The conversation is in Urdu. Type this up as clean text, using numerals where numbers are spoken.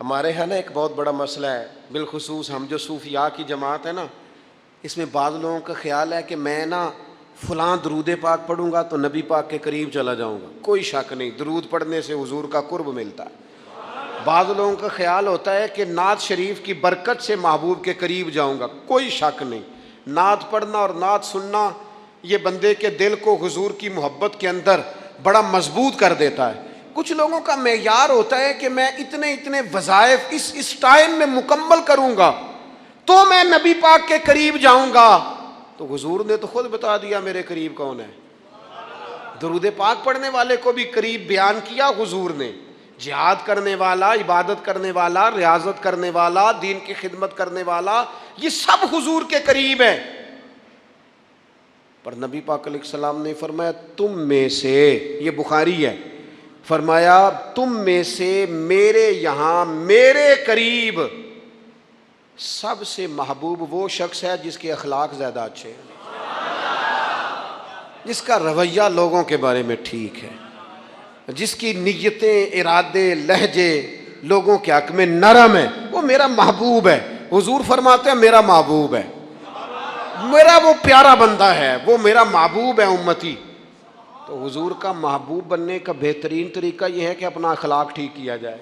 ہمارے ہاں نا ایک بہت بڑا مسئلہ ہے، بالخصوص ہم جو صوفیاء کی جماعت ہے نا، اس میں بعض لوگوں کا خیال ہے کہ میں نا فلاں درود پاک پڑھوں گا تو نبی پاک کے قریب چلا جاؤں گا۔ کوئی شک نہیں، درود پڑھنے سے حضور کا قرب ملتا ہے۔ بعض لوگوں کا خیال ہوتا ہے کہ نعت شریف کی برکت سے محبوب کے قریب جاؤں گا۔ کوئی شک نہیں، نعت پڑھنا اور نعت سننا یہ بندے کے دل کو حضور کی محبت کے اندر بڑا مضبوط کر دیتا ہے۔ کچھ لوگوں کا معیار ہوتا ہے کہ میں اتنے وظائف اس ٹائم میں مکمل کروں گا تو میں نبی پاک کے قریب جاؤں گا۔ تو حضور نے تو خود بتا دیا میرے قریب کون ہے۔ درود پاک پڑھنے والے کو بھی قریب بیان کیا حضور نے۔ جہاد کرنے والا، عبادت کرنے والا، ریاضت کرنے والا، دین کی خدمت کرنے والا، یہ سب حضور کے قریب ہے۔ پر نبی پاک علیہ السلام نے فرمایا تم میں سے، یہ بخاری ہے، فرمایا تم میں سے میرے یہاں میرے قریب سب سے محبوب وہ شخص ہے جس کے اخلاق زیادہ اچھے ہیں، جس کا رویہ لوگوں کے بارے میں ٹھیک ہے، جس کی نیتیں، ارادے، لہجے لوگوں کے حق میں نرم ہے، وہ میرا محبوب ہے۔ حضور فرماتے ہیں میرا محبوب ہے، میرا وہ پیارا بندہ ہے، وہ میرا محبوب ہے امتی۔ تو حضور کا محبوب بننے کا بہترین طریقہ یہ ہے کہ اپنا اخلاق ٹھیک کیا جائے۔